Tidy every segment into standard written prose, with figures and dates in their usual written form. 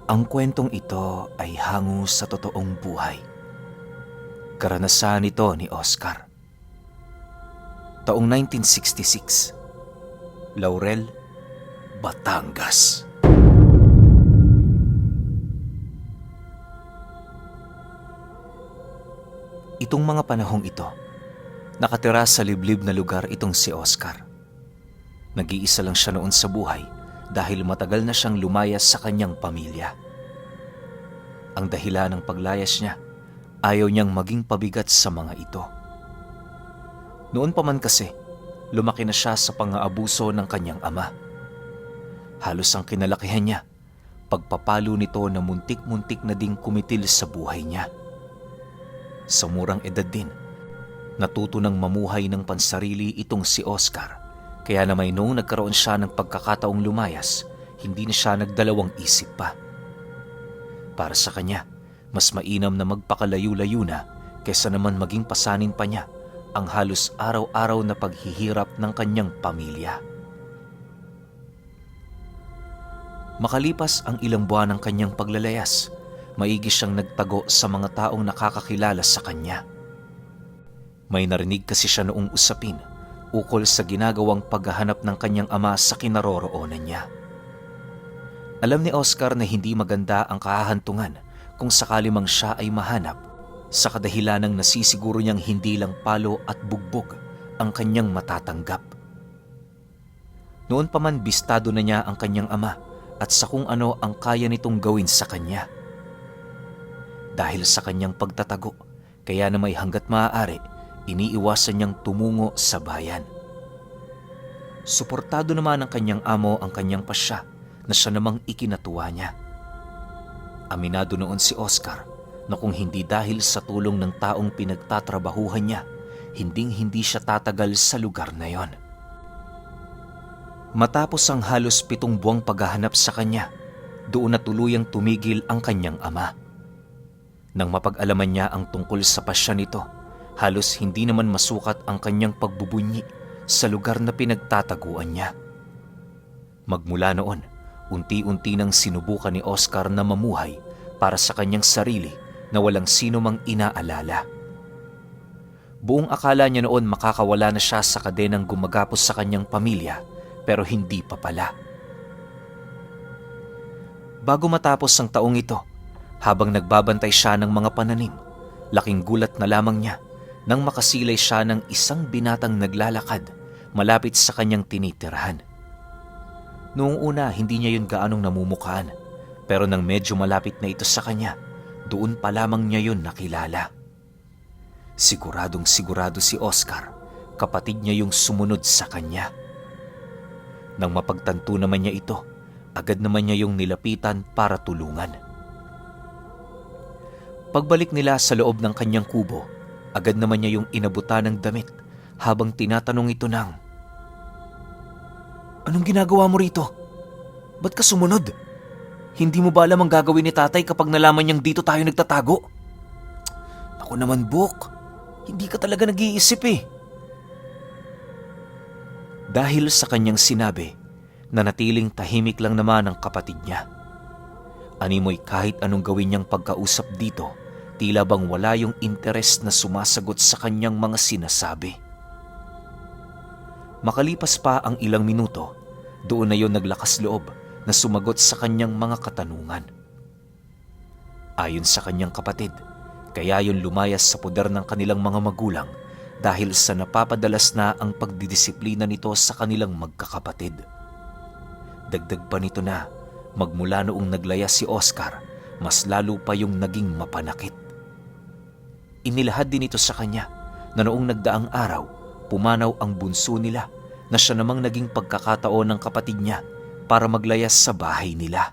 Ang kwentong ito ay hango sa totoong buhay. Karanasan ito ni Oscar. Taong 1966, Laurel, Batangas. Itong mga panahong ito, nakatira sa liblib na lugar itong si Oscar. Nag-iisa lang siya noon sa buhay dahil matagal na siyang lumayas sa kanyang pamilya. Ang dahilan ng paglayas niya, ayaw niyang maging pabigat sa mga ito. Noon pa man kasi, lumaki na siya sa pang-aabuso ng kanyang ama. Halos ang kinalakihan niya, pagpapalo nito na muntik-muntik na ding kumitil sa buhay niya. Sa murang edad din, natuto ng mamuhay ng pansarili itong si Oscar. Kaya naman noong nagkaroon siya ng pagkakataong lumayas, hindi na siya nagdalawang isip pa. Para sa kanya, mas mainam na magpakalayo-layo na kaysa naman maging pasanin pa niya ang halos araw-araw na paghihirap ng kanyang pamilya. Makalipas ang ilang buwan ng kanyang paglalayas, maigi siyang nagtago sa mga taong nakakakilala sa kanya. May narinig kasi siya noong usapin ukol sa ginagawang paghahanap ng kanyang ama sa kinaroroonan niya. Alam ni Oscar na hindi maganda ang kahahantungan kung sakali mang siya ay mahanap sa kadahilanang nasisiguro niyang hindi lang palo at bugbog ang kanyang matatanggap. Noon pa man bistado na niya ang kanyang ama at sa kung ano ang kaya nitong gawin sa kanya. Dahil sa kanyang pagtatago, kaya na may hanggat maaari, iniiwasan niyang tumungo sa bayan. Suportado naman ng kanyang amo ang kanyang pasya na siya namang ikinatuwa niya. Aminado noon si Oscar na kung hindi dahil sa tulong ng taong pinagtatrabahuhan niya, hinding-hindi siya tatagal sa lugar na yon. Matapos ang halos 7 buwang paghahanap sa kanya, doon na tuluyang tumigil ang kanyang ama. Nang mapag-alaman niya ang tungkol sa pasya nito, halos hindi naman masukat ang kanyang pagbubunyi sa lugar na pinagtataguan niya. Magmula noon, unti-unti nang sinubukan ni Oscar na mamuhay para sa kanyang sarili na walang sino mang inaalala. Buong akala niya noon makakawala na siya sa kadenang gumagapos sa kanyang pamilya, pero hindi pa pala. Bago matapos ang taong ito, habang nagbabantay siya ng mga pananim, laking gulat na lamang niya nang makasilay siya ng isang binatang naglalakad malapit sa kanyang tinitirahan. Noong una, hindi niya yun gaanong namumukhaan, pero nang medyo malapit na ito sa kanya, doon pa lamang niya yun nakilala. Siguradong sigurado si Oscar, kapatid niya yung sumunod sa kanya. Nang mapagtanto naman niya ito, agad naman niya yung nilapitan para tulungan. Pagbalik nila sa loob ng kanyang kubo, agad naman niya yung inabutan ng damit habang tinatanong ito ng, "Anong ginagawa mo rito? Ba't ka sumunod? Hindi mo ba alam ang gagawin ni tatay kapag nalaman niyang dito tayo nagtatago?" "Ako naman, Bok. Hindi ka talaga nag-iisip eh." Dahil sa kanyang sinabi, nanatiling tahimik lang naman ang kapatid niya. Animoy kahit anong gawin niyang pagkausap dito, tila bang wala yung interes na sumasagot sa kanyang mga sinasabi. Makalipas pa ang ilang minuto, doon na yon naglakas loob na sumagot sa kanyang mga katanungan. Ayon sa kanyang kapatid, kaya yon lumayas sa poder ng kanilang mga magulang dahil sa napapadalas na ang pagdidisiplina nito sa kanilang magkakapatid. Dagdag pa nito na, magmula noong naglaya si Oscar, mas lalo pa yung naging mapanakit. Inilahad din ito sa kanya na noong nagdaang araw, pumanaw ang bunso nila na siya namang naging pagkakataon ng kapatid niya para maglayas sa bahay nila.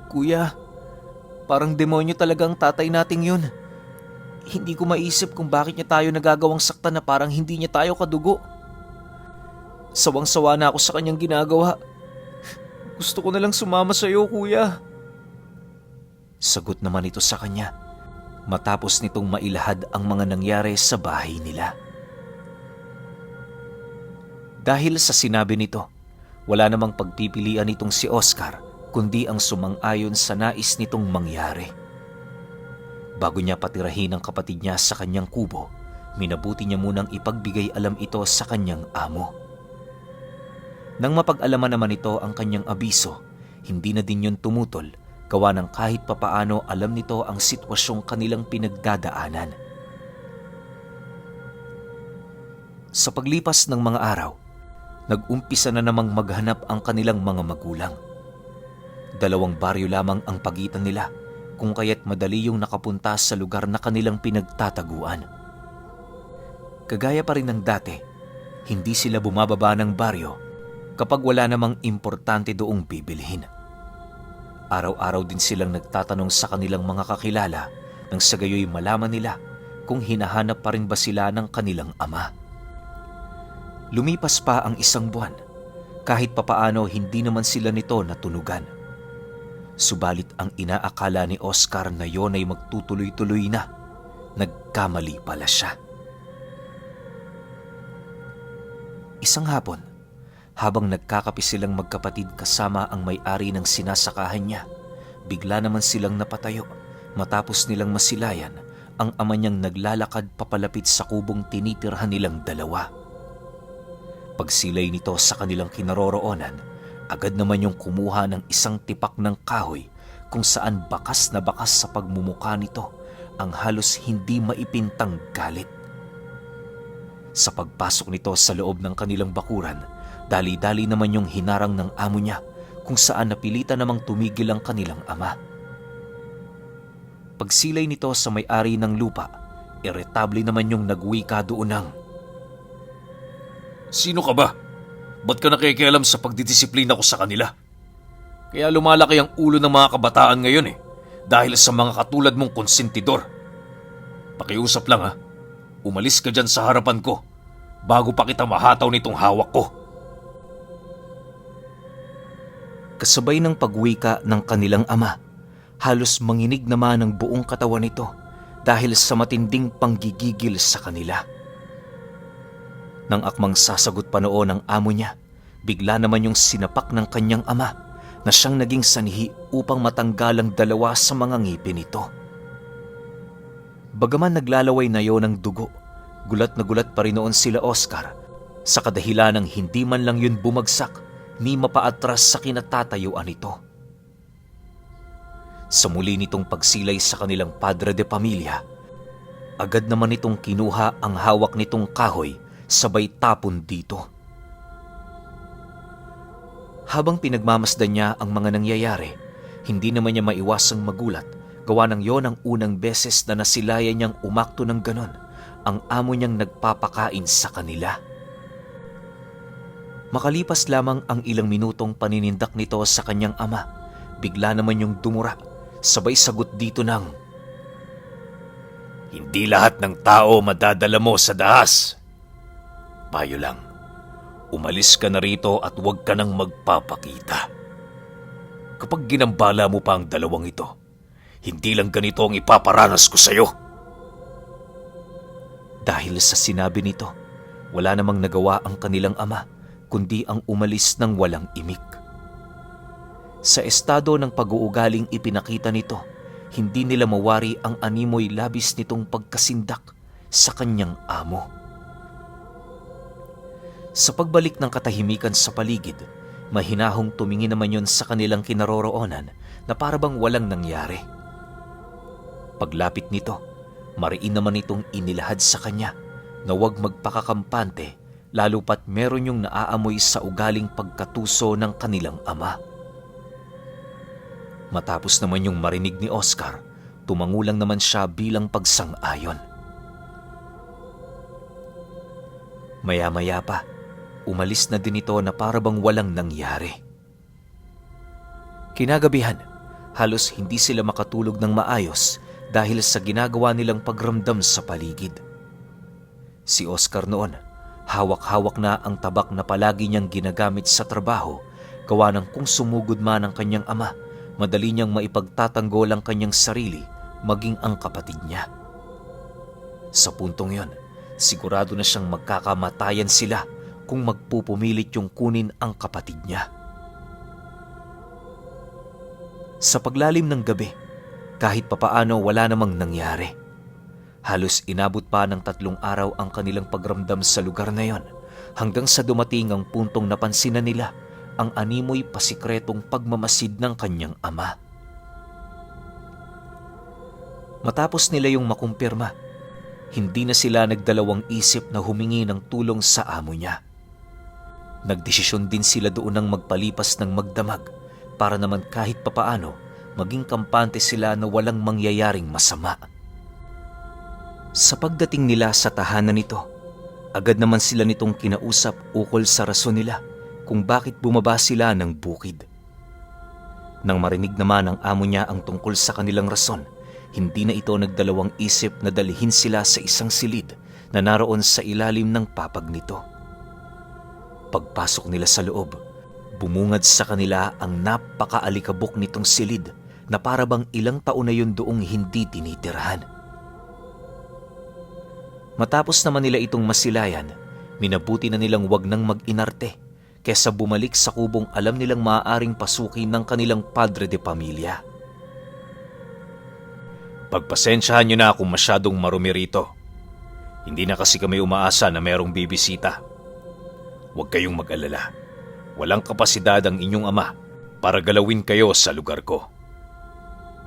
"Kuya, parang demonyo talaga ang tatay nating yun. Hindi ko maisip kung bakit niya tayo nagagawang saktan na parang hindi niya tayo kadugo. Sawang-sawa na ako sa kanyang ginagawa. Gusto ko na lang sumama sa iyo, kuya." Sagot naman ito sa kanya matapos nitong mailahad ang mga nangyari sa bahay nila. Dahil sa sinabi nito, wala namang pagpipilian itong si Oscar kundi ang sumang-ayon sa nais nitong mangyari. Bago niya patirahin ang kapatid niya sa kanyang kubo, minabuti niya munang ipagbigay alam ito sa kanyang amo. Nang mapag-alaman naman ito ang kanyang abiso, hindi na din yun tumutol, gawa ng kahit papaano alam nito ang sitwasyong kanilang pinagdadaanan. Sa paglipas ng mga araw, nag-umpisa na namang maghanap ang kanilang mga magulang. 2 baryo lamang ang pagitan nila, kung kaya't madali yung nakapunta sa lugar na kanilang pinagtataguan. Kagaya pa rin ng dati, hindi sila bumababa ng baryo kapag wala namang importante doong bibilhin. Araw-araw din silang nagtatanong sa kanilang mga kakilala nang sa gayoy malaman nila kung hinahanap pa rin ba sila ng kanilang ama. Lumipas pa ang 1 buwan, kahit papaano hindi naman sila nito natunugan. Subalit ang inaakala ni Oscar na yon ay magtutuloy-tuloy na, nagkamali pala siya. Isang hapon, habang nagkakape silang magkapatid kasama ang may-ari ng sinasakahan niya, bigla naman silang napatayo matapos nilang masilayan ang ama niyang naglalakad papalapit sa kubong tinitirhan nilang dalawa. Pagsilay nito sa kanilang kinaroroonan, agad naman yung kumuha ng isang tipak ng kahoy kung saan bakas na bakas sa pagmumukha nito ang halos hindi maipintang galit. Sa pagpasok nito sa loob ng kanilang bakuran, dali-dali naman yung hinarang ng amo niya kung saan napilitan namang tumigil ang kanilang ama. Pagsilay nito sa may-ari ng lupa, iritable naman yung nagwika doon ng, "Sino ka ba? Ba't ka nakikialam sa pagdidisiplina ko sa kanila? Kaya lumalaki ang ulo ng mga kabataan ngayon dahil sa mga katulad mong konsentidor. Pakiusap lang ha, umalis ka dyan sa harapan ko bago pa kita mahataw nitong hawak ko." Kasabay ng pagwika ng kanilang ama, halos manginig naman ang buong katawan nito dahil sa matinding panggigigil sa kanila. Nang akmang sasagot pa noon ang amo niya, bigla naman yung sinapak ng kanyang ama na siyang naging sanhi upang matanggal ang 2 sa mga ngipin nito. Bagaman naglalaway na yon ng dugo, gulat na gulat pa rin noon sila Oscar sa kadahilan ng hindi man lang yun bumagsak ni mapaatras sa kinatatayuan nito. Sa muli nitong pagsilay sa kanilang padre de pamilya, agad naman nitong kinuha ang hawak nitong kahoy sabay tapon dito. Habang pinagmamasdan niya ang mga nangyayari, hindi naman niya maiwasang magulat, gawa ng yon ang unang beses na nasilayan niyang umakto ng ganon ang amo niyang nagpapakain sa kanila. Makalipas lamang ang ilang minutong paninindak nito sa kanyang ama, bigla naman yung dumura, sabay sagot dito ng, "Hindi lahat ng tao madadala mo sa dahas. Payo lang, umalis ka na rito at huwag ka nang magpapakita. Kapag ginambala mo pa ang 2 ito, hindi lang ganito ang ipaparanas ko sa'yo." Dahil sa sinabi nito, wala namang nagawa ang kanilang ama kundi ang umalis ng walang imik. Sa estado ng pag-uugaling ipinakita nito, hindi nila mawari ang animoy labis nitong pagkasindak sa kanyang amo. Sa pagbalik ng katahimikan sa paligid, mahinahong tumingin naman yun sa kanilang kinaroroonan na parabang walang nangyari. Paglapit nito, mariin naman itong inilahad sa kanya na huwag magpakakampante lalo pat meron yung naaamoy sa ugaling pagkatuso ng kanilang ama. Matapos naman yung marinig ni Oscar, tumangulang naman siya bilang pagsang-ayon. Maya-maya pa, umalis na din ito na parabang walang nangyari. Kinagabihan, halos hindi sila makatulog ng maayos dahil sa ginagawa nilang pagramdam sa paligid. Si Oscar noon, hawak-hawak na ang tabak na palagi niyang ginagamit sa trabaho, gawa ng kung sumugod man ang kanyang ama, madali niyang maipagtatanggol ang kanyang sarili maging ang kapatid niya. Sa puntong yon, sigurado na siyang magkakamatayan sila kung magpupumilit yung kunin ang kapatid niya. Sa paglalim ng gabi, kahit papaano wala namang nangyari. Halos inabot pa ng 3 araw ang kanilang pagramdam sa lugar na yon hanggang sa dumating ang puntong napansinan nila ang animoy pasikretong pagmamasid ng kanyang ama. Matapos nila yung makumpirma, hindi na sila nagdalawang isip na humingi ng tulong sa amo niya. Nagdesisyon din sila doon ng magpalipas ng magdamag para naman kahit papaano maging kampante sila na walang mangyayaring masama. Sa pagdating nila sa tahanan nito, agad naman sila nitong kinausap ukol sa rason nila kung bakit bumaba sila ng bukid. Nang marinig naman ng amo niya ang tungkol sa kanilang rason, hindi na ito nagdalawang isip na dalhin sila sa isang silid na naroon sa ilalim ng papag nito. Pagpasok nila sa loob, bumungad sa kanila ang napakaalikabok nitong silid na para bang ilang taon na yun doong hindi tinitirahan. Matapos naman nila itong masilayan, minabuti na nilang wag nang mag-inarte kesa bumalik sa kubong alam nilang maaaring pasukin ng kanilang padre de pamilya. Pagpasensyahan niyo na kung masyadong marumi rito. Hindi na kasi kami umaasa na merong bibisita. Huwag kayong mag-alala. Walang kapasidad ang inyong ama para galawin kayo sa lugar ko.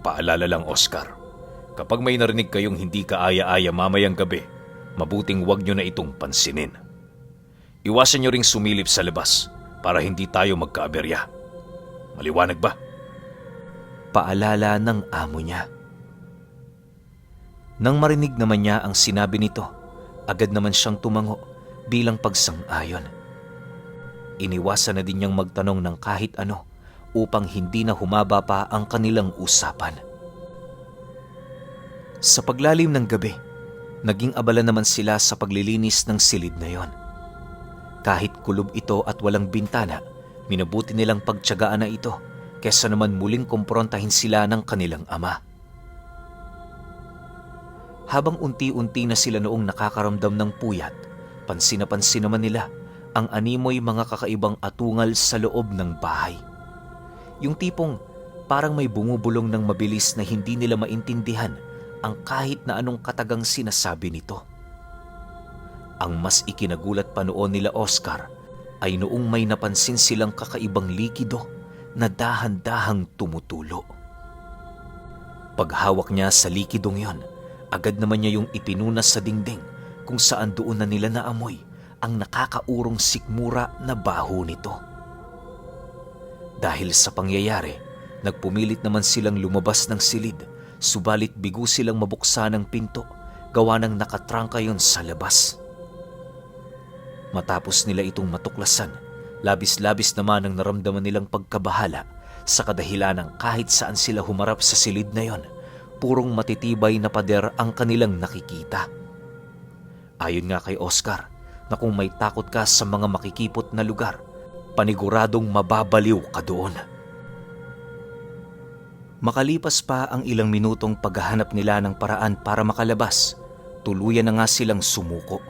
Paalala lang, Oscar. Kapag may narinig kayong hindi kaaya-aya mamayang gabi, mabuting huwag nyo na itong pansinin. Iwasan nyo ring sumilip sa labas para hindi tayo magkaaberya. Maliwanag ba? Paalala ng amo niya. Nang marinig naman niya ang sinabi nito, agad naman siyang tumango bilang pagsang-ayon. Iniwasan na din niyang magtanong ng kahit ano upang hindi na humaba pa ang kanilang usapan. Sa paglalim ng gabi, naging abala naman sila sa paglilinis ng silid na yon. Kahit kulob ito at walang bintana, minabuti nilang pagtiyagaan na ito kesa naman muling kumprontahin sila ng kanilang ama. Habang unti-unti na sila noong nakakaramdam ng puyat, pansin na pansin naman nila ang animoy mga kakaibang atungal sa loob ng bahay. Yung tipong parang may bumubulong ng mabilis na hindi nila maintindihan ang kahit na anong katagang sinasabi nito. Ang mas ikinagulat pa noon nila Oscar ay noong may napansin silang kakaibang likido na dahan-dahang tumutulo. Paghawak niya sa likidong yon, agad naman niya yung ipinunas sa dingding kung saan doon na nila naamoy ang nakakaurong sikmura na baho nito. Dahil sa pangyayari, nagpumilit naman silang lumabas ng silid, subalit bigo silang mabuksan ang pinto, gawa ng nakatrangka yon sa labas. Matapos nila itong matuklasan, labis-labis naman ang naramdaman nilang pagkabahala sa kadahilan ng kahit saan sila humarap sa silid na yon, purong matitibay na pader ang kanilang nakikita. Ayon nga kay Oscar, na kung may takot ka sa mga makikipot na lugar, paniguradong mababaliw ka doon. Makalipas pa ang ilang minutong paghahanap nila ng paraan para makalabas, tuluyan na nga silang sumuko.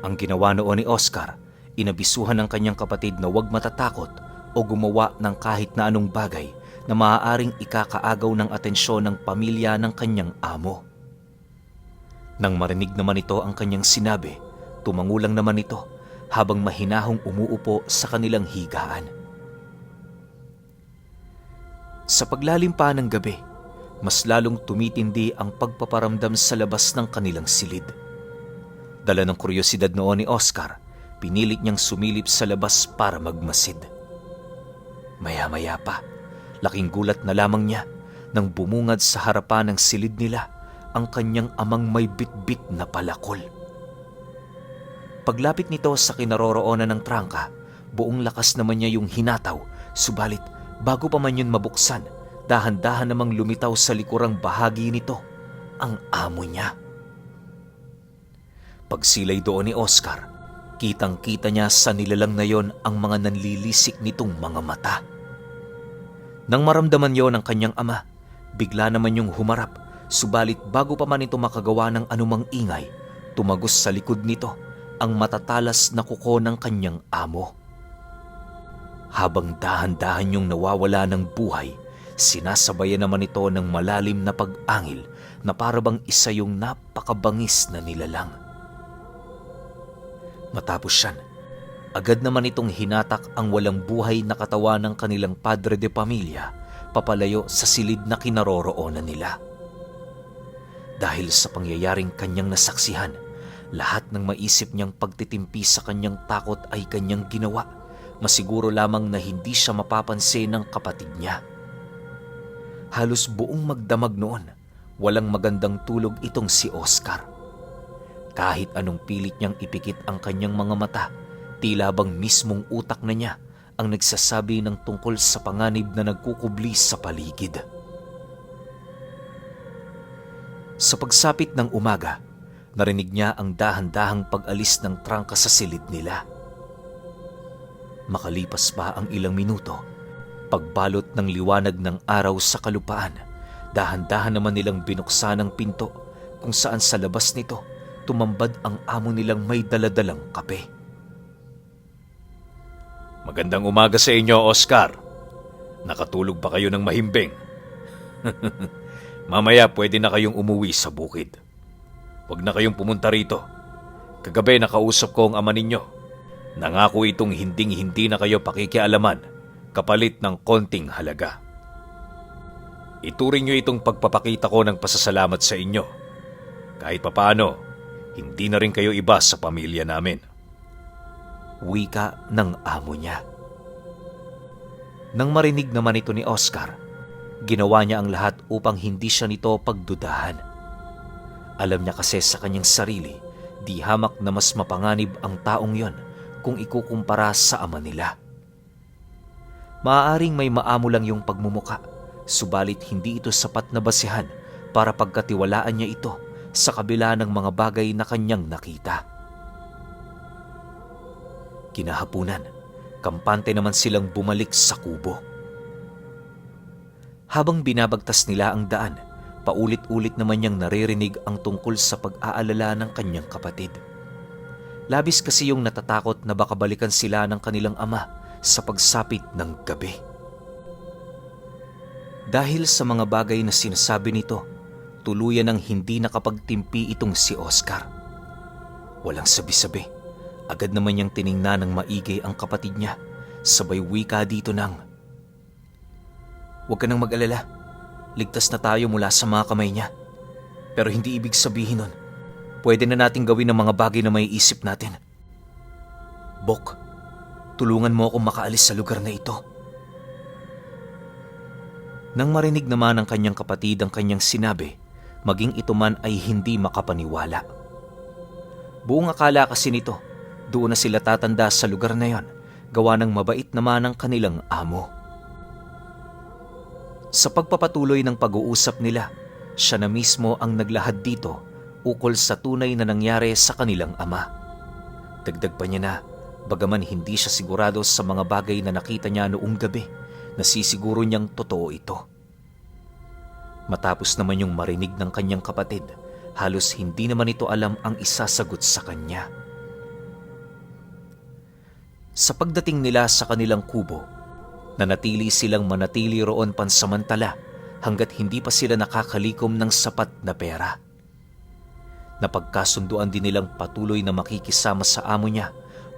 Ang ginawa noon ni Oscar, inabisuhan ng kanyang kapatid na huwag matatakot o gumawa ng kahit na anong bagay na maaaring ikakaagaw ng atensyon ng pamilya ng kanyang amo. Nang marinig naman ito ang kanyang sinabi, tumangulang naman ito habang mahinahong umuupo sa kanilang higaan. Sa paglalim pa ng gabi, mas lalong tumitindi ang pagpaparamdam sa labas ng kanilang silid. Dala ng kuryosidad noon ni Oscar, pinilit niyang sumilip sa labas para magmasid. Maya-maya pa, laking gulat na lamang niya nang bumungad sa harapan ng silid nila ang kanyang amang may bitbit na palakol. Paglapit nito sa kinaroroonan ng trangka, buong lakas naman niya yung hinataw, subalit bago pa man yun mabuksan, dahan-dahan namang lumitaw sa likurang bahagi nito ang amo niya. Pagsilay doon ni Oscar, kitang-kita niya sa nilalang na yon ang mga nanlilisik nitong mga mata. Nang maramdaman yon ng kanyang ama, bigla naman yung humarap, subalit bago pa man ito makagawa ng anumang ingay, tumagos sa likod nito ang matatalas na kuko ng kanyang amo. Habang dahan-dahan yung nawawala ng buhay, sinasabayan naman ito ng malalim na pag-angil na parabang isa yung napakabangis na nilalang. Matapos yan, agad naman itong hinatak ang walang buhay na katawan ng kanilang padre de pamilya papalayo sa silid na kinaroroonan nila. Dahil sa pangyayaring kanyang nasaksihan, lahat ng maisip niyang pagtitimpi sa kanyang takot ay kanyang ginawa, masiguro lamang na hindi siya mapapansin ng kapatid niya. Halos buong magdamag noon, walang magandang tulog itong si Oscar. Kahit anong pilit niyang ipikit ang kanyang mga mata, tila bang mismong utak na niya ang nagsasabi ng tungkol sa panganib na nagkukubli sa paligid. Sa pagsapit ng umaga, narinig niya ang dahan-dahang pag-alis ng trangka sa silid nila. Makalipas pa ang ilang minuto, pagbalot ng liwanag ng araw sa kalupaan, dahan-dahan naman nilang binuksan ang pinto kung saan sa labas nito tumambad ang amo nilang may daladalang kape. Magandang umaga sa inyo, Oscar. Nakatulog ba kayo ng mahimbing? Mamaya pwede na kayong umuwi sa bukid. Huwag na kayong pumunta rito. Kagabi nakausap ko ang ama ninyo. Nangako itong hinding-hindi na kayo pakikialaman kapalit ng konting halaga. Ituring nyo itong pagpapakita ko ng pasasalamat sa inyo. Kahit papaano, hindi na rin kayo iba sa pamilya namin. Wika ng amo niya. Nang marinig naman ito ni Oscar, ginawa niya ang lahat upang hindi siya nito pagdudahan. Alam niya kasi sa kanyang sarili, di hamak na mas mapanganib ang taong yon kung ikukumpara sa ama nila. Maaaring may maamo lang yung pagmumuka, subalit hindi ito sapat na basihan para pagkatiwalaan niya ito sa kabila ng mga bagay na kanyang nakita. Kinahapunan, kampante naman silang bumalik sa kubo. Habang binabagtas nila ang daan, paulit-ulit naman niyang naririnig ang tungkol sa pag-aalala ng kanyang kapatid. Labis kasi yung natatakot na baka balikan sila ng kanilang ama sa pagsapit ng gabi. Dahil sa mga bagay na sinasabi nito, tuluyan ng hindi nakapagtimpi itong si Oscar. Walang sabi-sabi, agad naman niyang tiningnan ng maigi ang kapatid niya, sabay wika dito ng, "Huwag ka nang mag-alala, ligtas na tayo mula sa mga kamay niya. Pero hindi ibig sabihin nun, pwede na nating gawin ang mga bagay na may isip natin. Bok, tulungan mo akong makaalis sa lugar na ito." Nang marinig naman ng kanyang kapatid ang kanyang sinabi, maging ito man ay hindi makapaniwala. Buong akala kasi nito, doon na sila tatanda sa lugar na yon, gawa ng mabait naman ang kanilang amo. Sa pagpapatuloy ng pag-uusap nila, siya na mismo ang naglahad dito ukol sa tunay na nangyari sa kanilang ama. Dagdag pa niya na, bagaman hindi siya sigurado sa mga bagay na nakita niya noong gabi, nasisiguro niyang totoo ito. Matapos naman yung marinig ng kanyang kapatid, halos hindi naman ito alam ang isasagot sa kanya. Sa pagdating nila sa kanilang kubo, nanatili silang manatili roon pansamantala hanggat hindi pa sila nakakalikom ng sapat na pera. Napagkasunduan din nilang patuloy na makikisama sa amo niya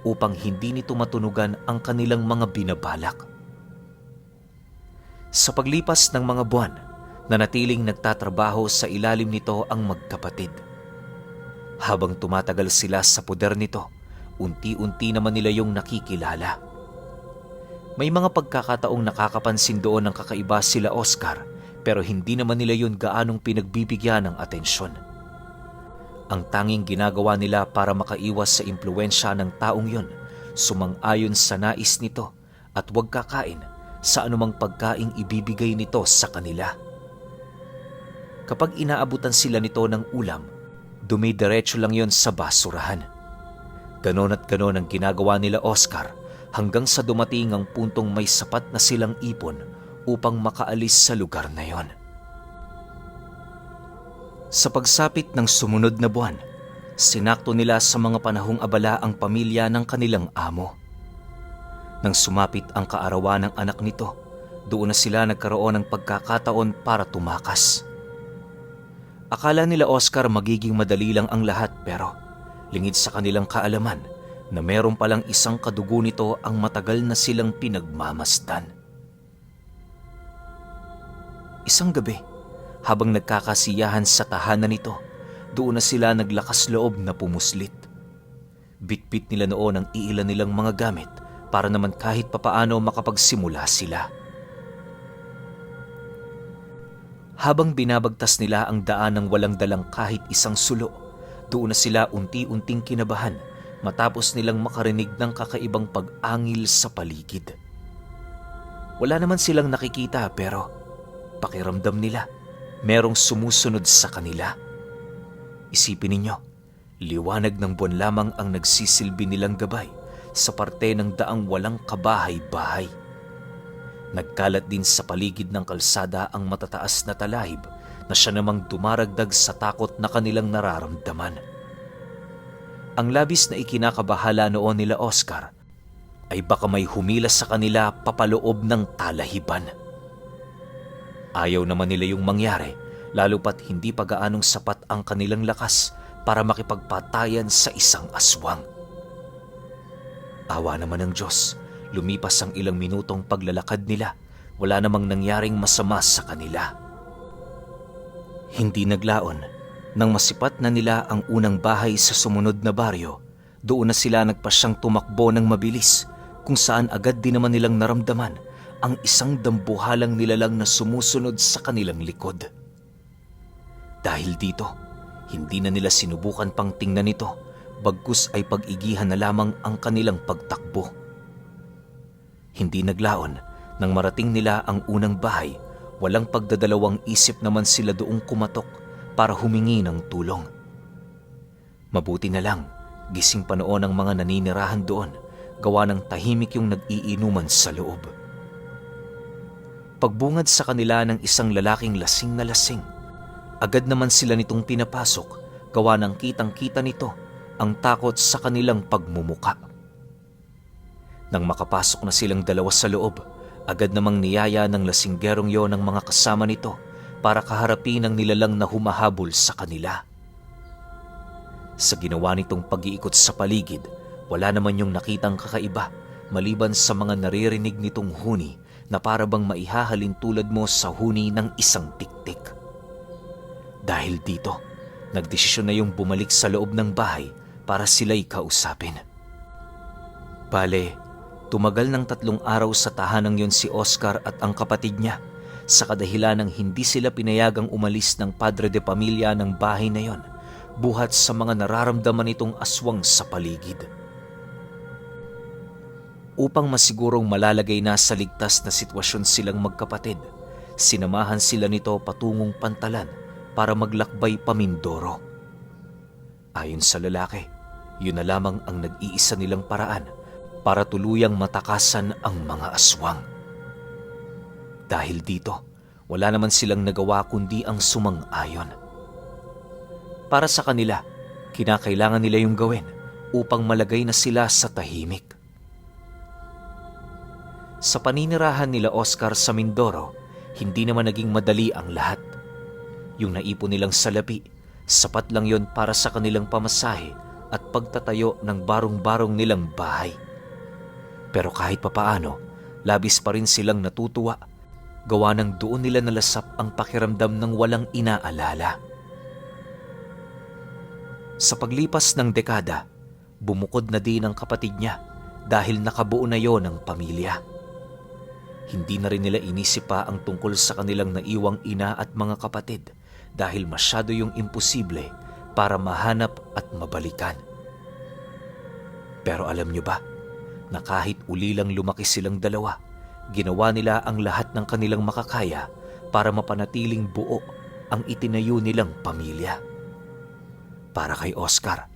upang hindi nito matunugan ang kanilang mga binabalak. Sa paglipas ng mga buwan, nanatiling nagtatrabaho sa ilalim nito ang magkapatid. Habang tumatagal sila sa poder nito, unti-unti naman nila yung nakikilala. May mga pagkakataong nakakapansin doon ng kakaiba sila Oscar, pero hindi naman nila yun gaanong pinagbibigyan ng atensyon. Ang tanging ginagawa nila para makaiwas sa impluwensya ng taong yun, sumang-ayon sa nais nito at huwag kakain sa anumang pagkaing ibibigay nito sa kanila. Kapag inaabutan sila nito ng ulam, dumidiretso lang yon sa basurahan. Ganon at ganon ang ginagawa nila Oscar hanggang sa dumating ang puntong may sapat na silang ipon upang makaalis sa lugar na yon. Sa pagsapit ng sumunod na buwan, sinakto nila sa mga panahong abala ang pamilya ng kanilang amo. Nang sumapit ang kaarawan ng anak nito, doon na sila nagkaroon ng pagkakataon para tumakas. Akala nila Oscar magiging madali lang ang lahat, pero lingid sa kanilang kaalaman na meron palang isang kadugo nito ang matagal na silang pinagmamasdan. Isang gabi, habang nagkakasiyahan sa tahanan nito, doon na sila naglakas loob na pumuslit. Bitbit nila noon ang iilan nilang mga gamit para naman kahit papaano makapagsimula sila. Habang binabagtas nila ang daan ng walang dalang kahit isang sulo, doon na sila unti-unting kinabahan matapos nilang makarinig ng kakaibang pag-angil sa paligid. Wala naman silang nakikita, pero pakiramdam nila merong sumusunod sa kanila. Isipin ninyo, liwanag ng buwan lamang ang nagsisilbi nilang gabay sa parte ng daang walang kabahay-bahay. Nagkalat din sa paligid ng kalsada ang matataas na talahib na siya namang dumaragdag sa takot na kanilang nararamdaman. Ang labis na ikinakabahala noon nila Oscar ay baka may humila sa kanila papaloob ng talahiban. Ayaw naman nila yung mangyari, lalo pat hindi pa gaanong sapat ang kanilang lakas para makipagpatayan sa isang aswang. Awa naman ng Diyos, lumipas ang ilang minutong paglalakad nila, wala namang nangyaring masama sa kanila. Hindi naglaon, nang masipat na nila ang unang bahay sa sumunod na baryo, doon na sila nagpasyang tumakbo ng mabilis, kung saan agad din naman nilang naramdaman ang isang dambuhalang nilalang na sumusunod sa kanilang likod. Dahil dito, hindi na nila sinubukan pang tingnan ito, bagkus ay pag-igihan na lamang ang kanilang pagtakbo. Hindi naglaon, nang marating nila ang unang bahay, walang pagdadalawang isip naman sila doong kumatok para humingi ng tulong. Mabuti na lang, gising pa noon ang mga naninirahan doon, gawa ng tahimik yung nag-iinuman sa loob. Pagbungad sa kanila ng isang lalaking lasing na lasing, agad naman sila nitong pinapasok, gawa ng kitang-kita nito ang takot sa kanilang pagmumuka. Nang makapasok na silang dalawa sa loob, agad namang niyaya ng lasinggerong yon ng mga kasama nito para kaharapin ang nilalang na humahabol sa kanila. Sa ginawa nitong pag-iikot sa paligid, wala naman yung nakitang kakaiba maliban sa mga naririnig nitong huni na para bang maihahalin tulad mo sa huni ng isang tiktik. Dahil dito, nagdesisyon na yung bumalik sa loob ng bahay para sila'y kausapin. Bale, tumagal ng 3 araw sa tahanang yon si Oscar at ang kapatid niya sa kadahilan ng hindi sila pinayagang umalis ng padre de pamilya ng bahay na yon, buhat sa mga nararamdaman nitong aswang sa paligid. Upang masigurong malalagay na sa ligtas na sitwasyon silang magkapatid, sinamahan sila nito patungong Pantalan para maglakbay pa Mindoro. Ayon sa lalaki, yun na lamang ang nag-iisa nilang paraan para tuluyang matakasan ang mga aswang. Dahil dito, wala naman silang nagawa kundi ang sumang-ayon. Para sa kanila, kinakailangan nila yung gawin upang malagay na sila sa tahimik. Sa paninirahan nila Oscar sa Mindoro, hindi naman naging madali ang lahat. Yung naipon nilang salapi, sapat lang yon para sa kanilang pamasahe at pagtatayo ng barong-barong nilang bahay. Pero kahit papaano, labis pa rin silang natutuwa, gawa ng doon nila nalasap ang pakiramdam ng walang inaalala. Sa paglipas ng dekada, bumukod na din ang kapatid niya dahil nakabuo na yon ang pamilya. Hindi na rin nila inisip pa ang tungkol sa kanilang naiwang ina at mga kapatid dahil masyado yung imposible para mahanap at mabalikan. Pero alam niyo ba, na kahit ulilang lumaki silang dalawa, ginawa nila ang lahat ng kanilang makakaya para mapanatiling buo ang itinayo nilang pamilya. Para kay Oscar,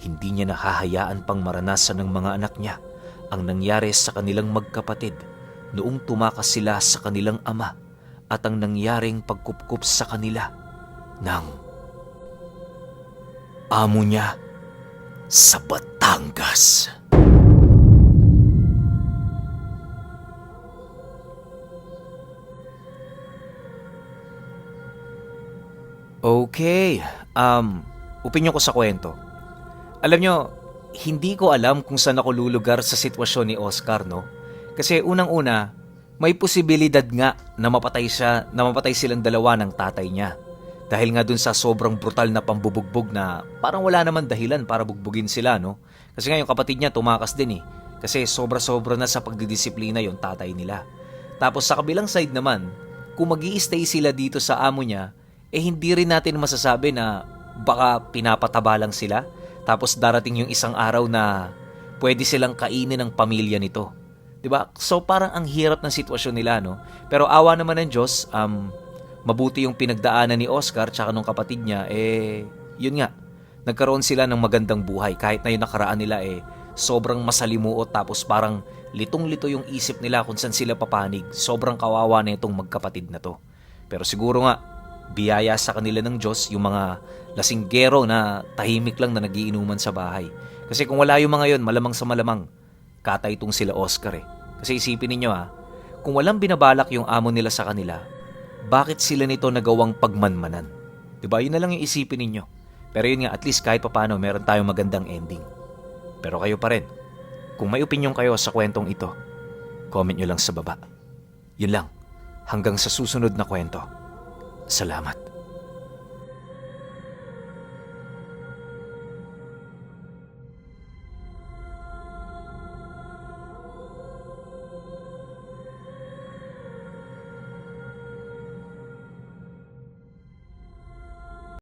hindi niya nahahayaan pang maranasan ng mga anak niya ang nangyari sa kanilang magkapatid noong tumakas sila sa kanilang ama at ang nangyaring pagkupkup sa kanila ng amo niya sa Batangas. Okay, opinyon ko sa kwento. Alam nyo, hindi ko alam kung saan ako lulugar sa sitwasyon ni Oscar, no? Kasi unang-una, may posibilidad nga na mapatay silang dalawa ng tatay niya. Dahil nga dun sa sobrang brutal na pambubugbog na parang wala naman dahilan para bugbugin sila, no? Kasi nga yung kapatid niya tumakas din eh. Kasi sobra-sobra na sa pagdidisiplina yung tatay nila. Tapos sa kabilang side naman, kung mag-i-stay sila dito sa amo niya, hindi rin natin masasabi na baka pinapataba lang sila. Tapos darating yung isang araw na pwede silang kainin ng pamilya nito. 'Di ba? So parang ang hirap ng sitwasyon nila, no? Pero awa naman ng Diyos, mabuti yung pinagdaanan ni Oscar tsaka nung kapatid niya, yun nga, nagkaroon sila ng magandang buhay. Kahit na yung nakaraan nila, sobrang masalimuot tapos parang litong-lito yung isip nila kung saan sila papanig. Sobrang kawawa na itong magkapatid na to. Pero siguro nga, biyaya sa kanila ng Diyos yung mga lasinggero na tahimik lang na nagiinuman sa bahay. Kasi kung wala yung mga yon, malamang sa malamang, katay itong sila Oscar eh. Kasi isipin ninyo kung walang binabalak yung amo nila sa kanila, bakit sila nito nagawang pagmanmanan? Diba? Yun na lang yung isipin ninyo. Pero yun nga, at least kahit papano, meron tayong magandang ending. Pero kayo pa rin, kung may opinion kayo sa kwentong ito, comment nyo lang sa baba. Yun lang, hanggang sa susunod na kwento. Salamat.